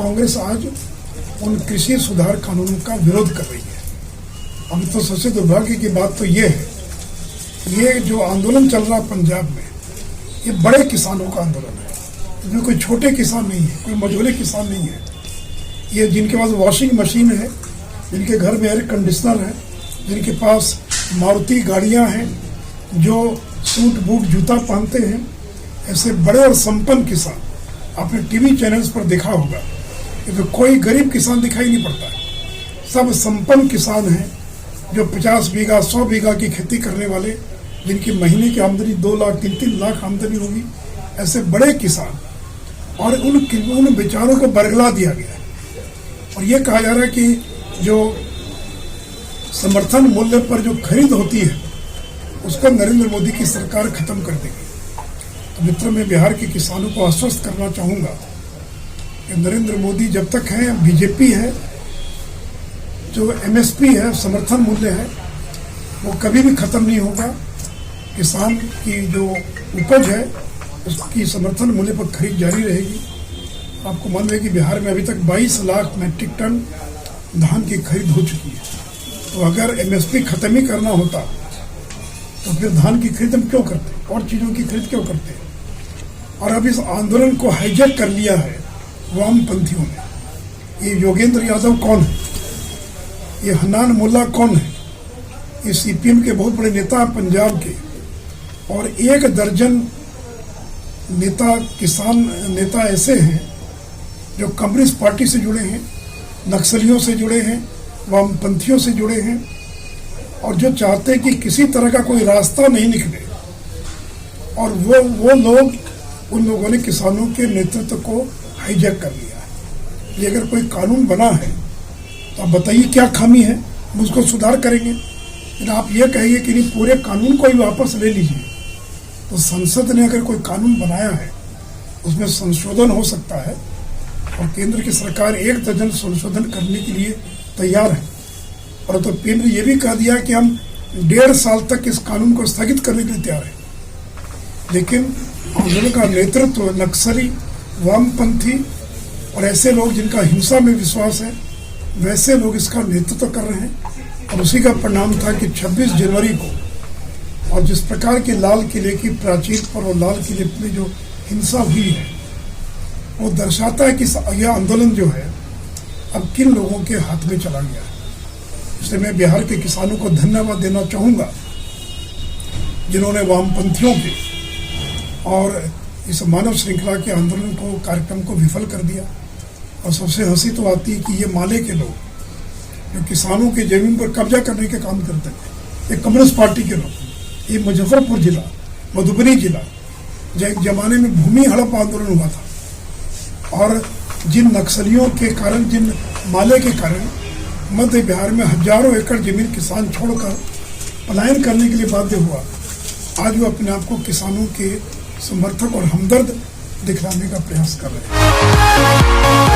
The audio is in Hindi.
कांग्रेस आज उन कृषि सुधार कानूनों का विरोध कर रही है। अभी तो सबसे दुर्भाग्य की बात तो ये है, ये जो आंदोलन चल रहा पंजाब में, ये बड़े किसानों का आंदोलन है। इसमें कोई छोटे किसान नहीं है, कोई मझोले किसान नहीं है। ये जिनके पास वॉशिंग मशीन है, जिनके घर में एयर कंडीशनर है, जिनके पास मारुति गाड़ियां हैं, जो सूट बूट जूता पहनते हैं, ऐसे बड़े और संपन्न किसान आपने टीवी चैनल्स पर देखा होगा कि तो कोई गरीब किसान दिखाई नहीं पड़ता है। सब संपन्न किसान हैं जो 50 बीघा 100 बीघा की खेती करने वाले, जिनकी महीने की आमदनी 2 लाख 3-3 लाख आमदनी होगी, ऐसे बड़े किसान। और उन बेचारों को बरगला दिया गया है और ये कहा जा रहा है कि जो समर्थन मूल्य पर जो खरीद होती है उसको नरेंद्र मोदी की सरकार खत्म कर देगी। तो मित्रों, मैं बिहार के किसानों को आश्वस्त करना चाहूँगा कि नरेंद्र मोदी जब तक हैं, बीजेपी है, जो एमएसपी है, समर्थन मूल्य है, वो कभी भी खत्म नहीं होगा। किसान की जो उपज है उसकी समर्थन मूल्य पर खरीद जारी रहेगी। आपको मालूम है कि बिहार में अभी तक 22 लाख मैट्रिक टन धान की खरीद हो चुकी है। तो अगर एमएसपी खत्म ही करना होता तो फिर धान की खरीद हम क्यों करते, और चीज़ों की खरीद क्यों करते। और अब इस आंदोलन को हाईजैक कर लिया है वामपंथियों ने। ये योगेंद्र यादव कौन है, ये हन्नान मुल्ला कौन है, ये सीपीएम के बहुत बड़े नेता पंजाब के, और 1 दर्जन नेता, किसान नेता ऐसे हैं जो कम्युनिस्ट पार्टी से जुड़े हैं, नक्सलियों से जुड़े हैं, वामपंथियों से जुड़े हैं, और जो चाहते हैं कि किसी तरह का कोई रास्ता नहीं निकले। और वो लोग, उन लोगों ने किसानों के नेतृत्व को हाईजैक कर लिया है। ये अगर कोई कानून बना है तो आप बताइए क्या खामी है, हम उसको सुधार करेंगे। लेकिन आप ये कहेंगे कि नहीं, पूरे कानून को ही वापस ले लीजिए। तो संसद ने अगर कोई कानून बनाया है उसमें संशोधन हो सकता है, और केंद्र की सरकार 1 दर्जन संशोधन करने के लिए तैयार है। और तो केंद्र ये भी कह दिया कि हम 1.5 साल तक इस कानून को स्थगित करने के लिए तैयार है। लेकिन आंदोलन का नेतृत्व नक्सली, वामपंथी और ऐसे लोग जिनका हिंसा में विश्वास है, वैसे लोग इसका नेतृत्व कर रहे हैं। और उसी का परिणाम था कि 26 जनवरी को, और जिस प्रकार के लाल किले की प्राचीर पर और लाल किले में जो हिंसा हुई है, वो दर्शाता है कि यह आंदोलन जो है अब किन लोगों के हाथ में चला गया है। इसलिए मैं बिहार के किसानों को धन्यवाद देना चाहूँगा जिन्होंने वामपंथियों के और इस मानव श्रृंखला के आंदोलन को, कार्यक्रम को विफल कर दिया। और सबसे हंसी तो आती है कि ये माले के लोग जो किसानों की जमीन पर कब्जा करने के काम करते थे, ये कम्युनिस्ट पार्टी के लोग, ये मुजफ्फरपुर जिला, मधुबनी जिला, जो एक जमाने में भूमि हड़प आंदोलन हुआ था, और जिन नक्सलियों के कारण, जिन माले के कारण मध्य बिहार में हजारों एकड़ जमीन किसान छोड़कर पलायन करने के लिए बाध्य हुआ, आज वो अपने आप को किसानों के समर्थक और हमदर्द दिखलाने का प्रयास कर रहे हैं।